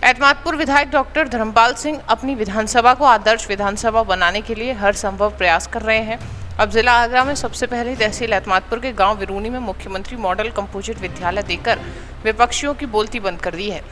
एतमादपुर विधायक डॉक्टर धर्मपाल सिंह अपनी विधानसभा को आदर्श विधानसभा बनाने के लिए हर संभव प्रयास कर रहे हैं। अब जिला आगरा में सबसे पहले तहसील एतमादपुर के गांव विरूनी में मुख्यमंत्री मॉडल कंपोजिट विद्यालय देकर विपक्षियों की बोलती बंद कर दी है।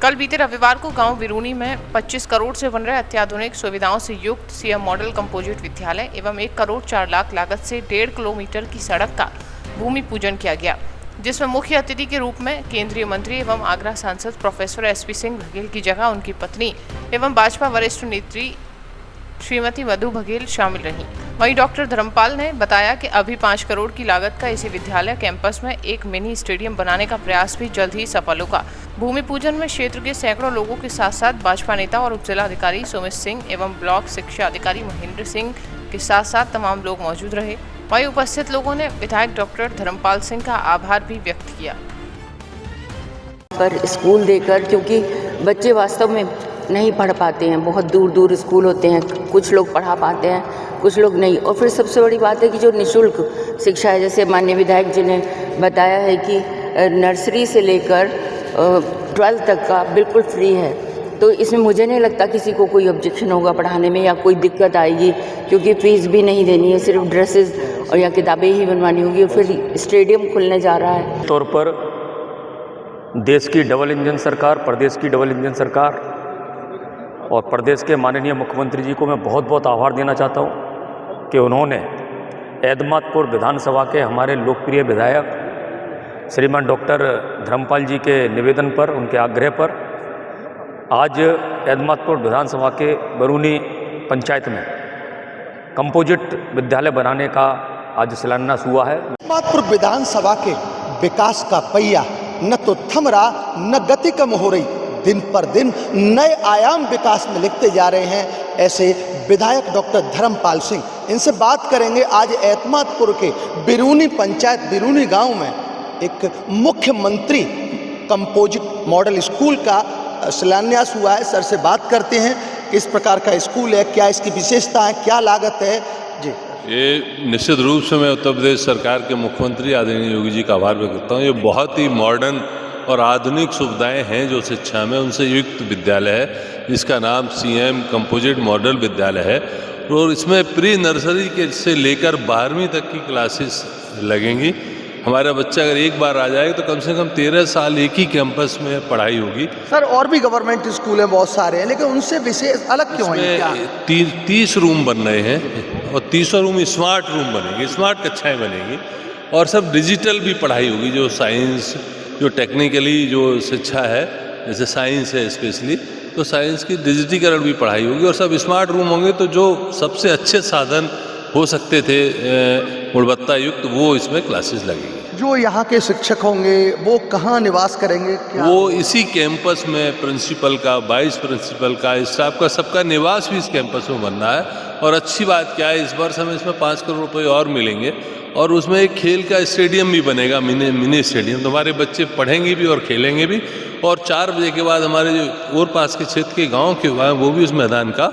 कल बीते रविवार को गांव विरूनी में 25 करोड़ से बन रहे अत्याधुनिक सुविधाओं से युक्त सीएम मॉडल कंपोजिट विद्यालय एवं 1 करोड़ 4 लाख लागत से 1.5 किलोमीटर की सड़क का भूमि पूजन किया गया, जिसमें मुख्य अतिथि के रूप में केंद्रीय मंत्री एवं आगरा सांसद प्रोफेसर एसपी सिंह बघेल की जगह उनकी पत्नी एवं भाजपा वरिष्ठ नेत्री श्रीमती मधु बघेल शामिल रहीं। वहीं डॉक्टर धर्मपाल ने बताया कि अभी 5 करोड़ की लागत का इसी विद्यालय कैंपस में एक मिनी स्टेडियम बनाने का प्रयास भी जल्द ही सफल होगा। भूमि पूजन में क्षेत्र के सैकड़ों लोगों के साथ साथ भाजपा नेता और उप जिलाधिकारी सुमित सिंह एवं ब्लॉक शिक्षा अधिकारी महेंद्र सिंह के साथ साथ तमाम लोग मौजूद रहे। वहीं उपस्थित लोगों ने विधायक डॉक्टर धर्मपाल सिंह का आभार भी व्यक्त किया। पर स्कूल देकर, क्योंकि बच्चे वास्तव में नहीं पढ़ पाते हैं, बहुत दूर दूर स्कूल होते हैं, कुछ लोग पढ़ा पाते हैं, कुछ लोग नहीं। और फिर सबसे बड़ी बात है कि जो निःशुल्क शिक्षा है, जैसे माननीय विधायक जी ने बताया है कि नर्सरी से लेकर 12th तक का बिल्कुल फ्री है, तो इसमें मुझे नहीं लगता किसी को कोई ऑब्जेक्शन होगा पढ़ाने में या कोई दिक्कत आएगी, क्योंकि फीस भी नहीं देनी है, सिर्फ ड्रेसेस और या किताबें ही बनवानी होगी। और फिर स्टेडियम खुलने जा रहा है। तौर पर देश की डबल इंजन सरकार, प्रदेश की डबल इंजन सरकार और प्रदेश के माननीय मुख्यमंत्री जी को मैं बहुत बहुत आभार देना चाहता हूं कि उन्होंने एतमादपुर विधानसभा के हमारे लोकप्रिय विधायक श्रीमान डॉक्टर धर्मपाल जी के निवेदन पर, उनके आग्रह पर आज एतमादपुर विधानसभा के विरूनी पंचायत में कंपोजिट विद्यालय बनाने का आज शिलान्यास हुआ है। एतमादपुर विधानसभा के विकास का पहिया न तो थम रहा न गति कम हो रही, दिन पर दिन नए आयाम विकास में लिखते जा रहे हैं। ऐसे विधायक डॉक्टर धर्मपाल सिंह, इनसे बात करेंगे। आज एतमादपुर के विरूनी पंचायत विरूनी गांव में एक मुख्यमंत्री कंपोजिट मॉडल स्कूल का शिलान्यास हुआ है। सर से बात करते हैं, किस प्रकार का स्कूल है, क्या इसकी विशेषता है, क्या लागत है जी। ये निश्चित रूप से मैं उत्तर प्रदेश सरकार के मुख्यमंत्री आदरणीय योगी जी का आभार व्यक्त करता हूँ। ये बहुत ही मॉडर्न और आधुनिक सुविधाएं हैं जो शिक्षा में, उनसे युक्त विद्यालय है, जिसका नाम सीएम कंपोजिट मॉडल विद्यालय है। और इसमें प्री नर्सरी के से लेकर 12वीं तक की क्लासेस लगेंगी। हमारा बच्चा अगर एक बार आ जाएगा तो कम से कम 13 साल एक ही कैंपस में पढ़ाई होगी। सर, और भी गवर्नमेंट स्कूल हैं बहुत सारे हैं, लेकिन उनसे विशेष अलग क्यों है? 30 रूम बन रहे हैं और 30 रूम स्मार्ट रूम बनेंगे, स्मार्ट कक्षाएं बनेंगी और सब डिजिटल भी पढ़ाई होगी। जो साइंस, जो टेक्निकली जो शिक्षा है, जैसे साइंस है स्पेशली, तो साइंस की डिजिटीकरण भी पढ़ाई होगी और सब स्मार्ट रूम होंगे। तो जो सबसे अच्छे साधन हो सकते थे गुणवत्ता युक्त, वो इसमें क्लासेस लगेंगी। जो यहाँ के शिक्षक होंगे वो कहाँ निवास करेंगे? वो इसी कैंपस में प्रिंसिपल का, वाइस प्रिंसिपल का, स्टाफ का, सबका निवास भी इस कैंपस में बनना है। और अच्छी बात क्या है, इस वर्ष हमें इसमें 5 करोड़ रुपये और मिलेंगे और उसमें एक खेल का स्टेडियम भी बनेगा, मिनी स्टेडियम। तो हमारे बच्चे पढ़ेंगे भी और खेलेंगे भी। और 4 बजे के बाद हमारे जो और पास के क्षेत्र के गाँव के हुआ है, वो भी उस मैदान का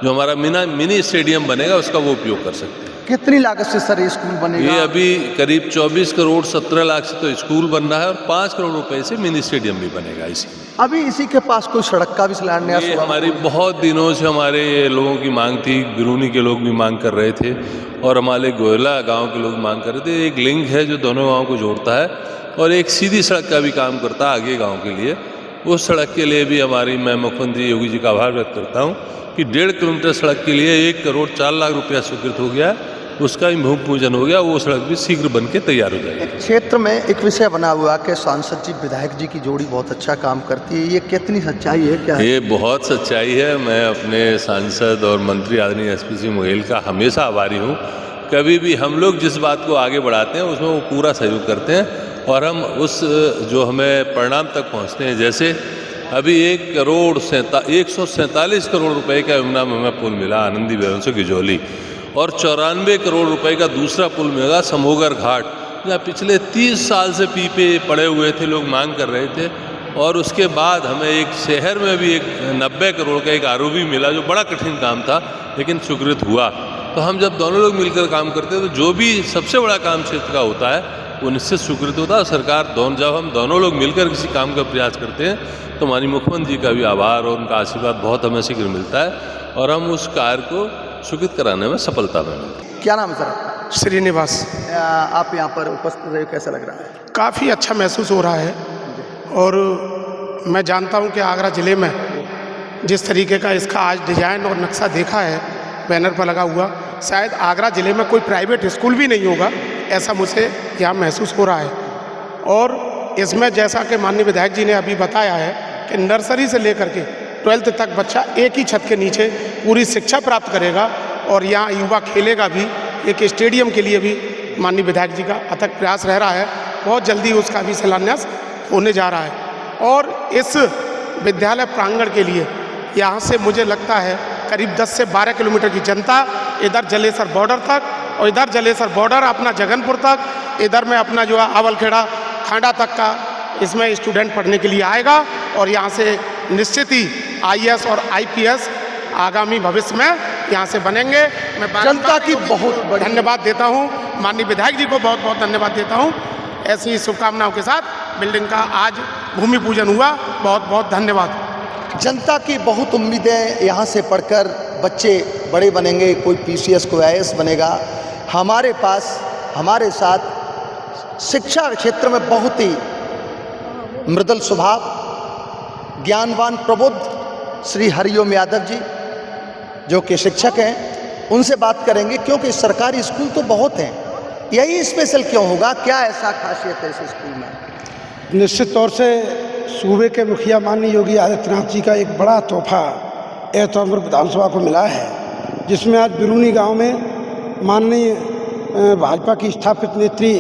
जो हमारा मिनी स्टेडियम बनेगा उसका वो उपयोग कर सकते हैं। कितनी लागत से सर ये स्कूल बनेगा? ये अभी करीब 24 करोड़ 17 लाख से तो स्कूल बन रहा है और 5 करोड़ रुपए से मिनी स्टेडियम भी बनेगा। इसी अभी इसी के पास कोई सड़क का भी शिलान्यास हुआ? हमारी बहुत दिनों से हमारे लोगों की मांग थी, विरूनी के लोग भी मांग कर रहे थे और हमारे गोयला गाँव के लोग मांग कर रहे थे। एक लिंक है जो दोनों गाँव को जोड़ता है और एक सीधी सड़क का भी काम करता है आगे गाँव के लिए। उस सड़क के लिए भी मैं मुख्यमंत्री योगी जी का आभार व्यक्त करता हूँ कि 1.5 किलोमीटर सड़क के लिए 1 करोड़ 4 लाख रुपया स्वीकृत हो गया, उसका भी भूमि पूजन हो गया। वो सड़क भी शीघ्र बन के तैयार हो जाएगी। क्षेत्र में एक विषय बना हुआ कि सांसद जी विधायक जी की जोड़ी बहुत अच्छा काम करती है, ये कितनी सच्चाई है? क्या ये बहुत सच्चाई है। मैं अपने सांसद और मंत्री आदरणीय एसपी सिंह बघेल का हमेशा आभारी हूँ। कभी भी हम लोग जिस बात को आगे बढ़ाते हैं उसमें वो पूरा सहयोग करते हैं और हम उस जो हमें परिणाम तक पहुँचते हैं। जैसे अभी 147 करोड़ रुपए का यमुना में हमें पुल मिला आनंदी बेवन से गिजौली और 94 करोड़ रुपए का दूसरा पुल मिला समोगर घाट, जहाँ पिछले 30 साल से पीपे पड़े हुए थे, लोग मांग कर रहे थे। और उसके बाद हमें एक शहर में भी एक 90 करोड़ का एक आरओबी मिला, जो बड़ा कठिन काम था लेकिन स्वीकृत हुआ। तो हम जब दोनों लोग मिलकर काम करते हैं तो जो भी सबसे बड़ा काम क्षेत्र का होता है वो निश्चित स्वीकृत होता है। सरकार जब हम दोनों लोग मिलकर किसी काम का प्रयास करते हैं तो माननीय मुख्यमंत्री जी का भी आभार और उनका आशीर्वाद बहुत हमें शीघ्र मिलता है और हम उस कार्य को स्वीकृत कराने में सफलता में मिलते हैं। क्या नाम है सर? श्रीनिवास। आप यहाँ पर उपस्थित रहे, कैसा लग रहा है? काफ़ी अच्छा महसूस हो रहा है और मैं जानता हूँ कि आगरा ज़िले में जिस तरीके का इसका आज डिज़ाइन और नक्शा देखा है बैनर पर लगा हुआ, शायद आगरा ज़िले में कोई प्राइवेट स्कूल भी नहीं होगा, ऐसा मुझे यहाँ महसूस हो रहा है। और इसमें जैसा कि माननीय विधायक जी ने अभी बताया है कि नर्सरी से लेकर के 12th तक बच्चा एक ही छत के नीचे पूरी शिक्षा प्राप्त करेगा और यहाँ युवा खेलेगा भी। एक स्टेडियम के लिए भी माननीय विधायक जी का अथक प्रयास रह रहा है, बहुत जल्दी उसका भी शिलान्यास होने जा रहा है। और इस विद्यालय प्रांगण के लिए यहाँ से मुझे लगता है करीब 10 से 12 किलोमीटर की जनता इधर जलेसर बॉर्डर तक और इधर जलेसर बॉर्डर अपना जगनपुर तक, इधर में अपना जो है आवलखेड़ा खांडा तक का इसमें स्टूडेंट पढ़ने के लिए आएगा और यहाँ से निश्चित ही IAS और IPS आगामी भविष्य में यहाँ से बनेंगे। मैं जनता की बहुत बड़ी धन्यवाद देता हूँ, माननीय विधायक जी को बहुत बहुत धन्यवाद देता हूँ। ऐसी शुभकामनाओं के साथ बिल्डिंग का आज भूमि पूजन हुआ, बहुत बहुत धन्यवाद। जनता की बहुत उम्मीदें, यहाँ से पढ़कर बच्चे बड़े बनेंगे, कोई PCS कोई IAS बनेगा। हमारे पास हमारे साथ शिक्षा क्षेत्र में बहुत ही मृदुल स्वभाव, ज्ञानवान, प्रबुद्ध श्री हरिओम यादव जी जो कि शिक्षक हैं, उनसे बात करेंगे क्योंकि सरकारी स्कूल तो बहुत हैं, यही स्पेशल क्यों होगा, क्या ऐसा खासियत है इस स्कूल में? निश्चित तौर से सूबे के मुखिया माननीय योगी आदित्यनाथ जी का एक बड़ा तोहफा एतौर विधानसभा को मिला है, जिसमें आज बिरूनी गांव में माननीय भाजपा की स्थापित नेत्री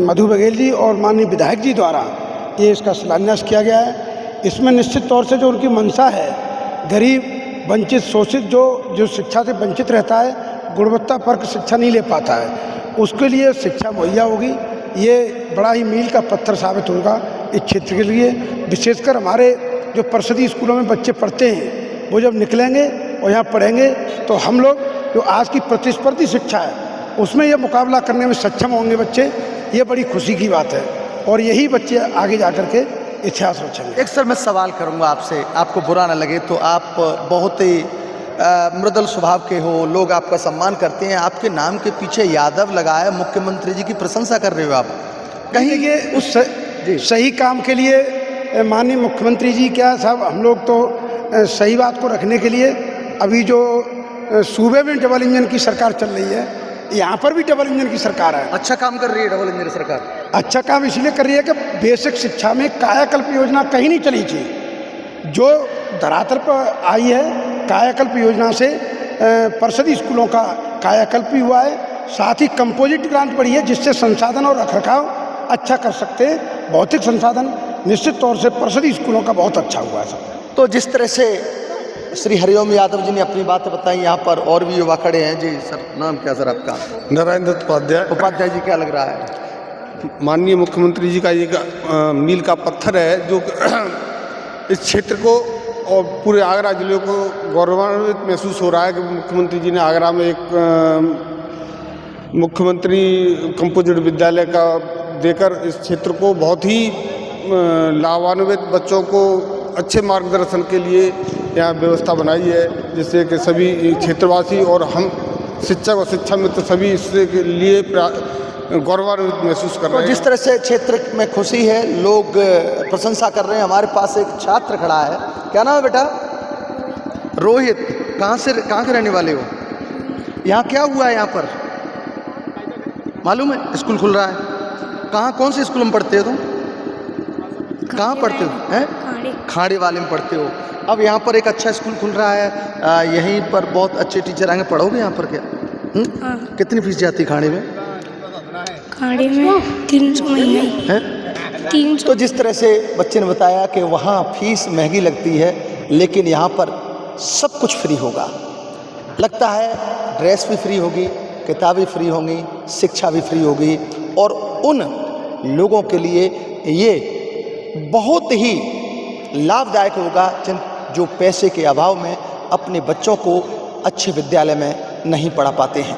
मधु बघेल जी और माननीय विधायक जी द्वारा ये इसका शिलान्यास किया गया है। इसमें निश्चित तौर से जो उनकी मंशा है, गरीब, वंचित, शोषित जो शिक्षा से वंचित रहता है, गुणवत्तापरक शिक्षा नहीं ले पाता है, उसके लिए शिक्षा मुहैया होगी। ये बड़ा ही मील का पत्थर साबित होगा इस क्षेत्र के लिए। विशेषकर हमारे जो परिषदीय स्कूलों में बच्चे पढ़ते हैं, वो जब निकलेंगे और यहाँ पढ़ेंगे तो हम लोग जो आज की प्रतिस्पर्धी शिक्षा है उसमें ये मुकाबला करने में सक्षम होंगे बच्चे, ये बड़ी खुशी की बात है और यही बच्चे आगे जा कर के इतिहास रचेंगे। एक सर मैं सवाल करूंगा आपसे, आपको बुरा ना लगे तो, आप बहुत ही मृदुल स्वभाव के हो, लोग आपका सम्मान करते हैं, आपके नाम के पीछे यादव लगा है, मुख्यमंत्री जी की प्रशंसा कर रहे हो आप कहीं ये उस सही काम के लिए माननीय मुख्यमंत्री जी क्या साहब, हम लोग तो सही बात को रखने के लिए अभी जो सूबे में डबल इंजन की सरकार चल रही है, यहाँ पर भी डबल इंजन की सरकार है। अच्छा काम कर रही है डबल इंजन सरकार। अच्छा काम इसलिए कर रही है कि बेसिक शिक्षा में कायाकल्प योजना कहीं नहीं चली थी, जो धरातल पर आई है कायाकल्प योजना से परिषदीय स्कूलों का कायाकल्प भी हुआ है, साथ ही कंपोजिट ग्रांट बढ़ी है जिससे संसाधन और रखरखाव अच्छा कर सकते हैं। भौतिक संसाधन निश्चित तौर से परिषदीय स्कूलों का बहुत अच्छा हुआ है सर। तो जिस तरह से श्री हरिओम यादव जी ने अपनी बातें बताई, यहाँ पर और भी युवा खड़े हैं। जी सर, नाम क्या सर आपका? नारायण दत्त उपाध्याय। उपाध्याय जी, क्या लग रहा है? माननीय मुख्यमंत्री जी का ये मील का पत्थर है जो इस क्षेत्र को और पूरे आगरा जिले को गौरवान्वित महसूस हो रहा है कि मुख्यमंत्री जी ने आगरा में एक मुख्यमंत्री कंपोजिट विद्यालय का देकर इस क्षेत्र को बहुत ही लाभान्वित, बच्चों को अच्छे मार्गदर्शन के लिए यहाँ व्यवस्था बनाई है, जिससे कि सभी क्षेत्रवासी और हम शिक्षक और शिक्षा मित्र सभी इसके लिए गौरवान्वित महसूस कर रहे हैं। जिस तरह से क्षेत्र में खुशी है, लोग प्रशंसा कर रहे हैं। हमारे पास एक छात्र खड़ा है, क्या नाम है बेटा? रोहित। कहाँ के रहने वाले हो? यहाँ क्या हुआ है? यहाँ पर मालूम है स्कूल खुल रहा है? कहाँ, कौन से स्कूल में पढ़ते हो तुम? कहाँ पढ़ते हो? हैं? खाड़े वाले में पढ़ते हो। अब यहाँ पर एक अच्छा स्कूल खुल रहा है, यहीं पर बहुत अच्छे टीचर आएंगे, पढ़ोगे यहाँ पर क्या? कितनी फीस जाती है खाड़े में? खाड़े में 300 महीने है। 300। तो जिस तरह से बच्चे ने बताया कि वहाँ फीस महंगी लगती है, लेकिन यहाँ पर सब कुछ फ्री होगा। लगता है ड्रेस भी फ्री होगी, किताबें फ्री होंगी, शिक्षा भी फ्री होगी, और उन लोगों के लिए ये बहुत ही लाभदायक होगा जो पैसे के अभाव में अपने बच्चों को अच्छे विद्यालय में नहीं पढ़ा पाते हैं।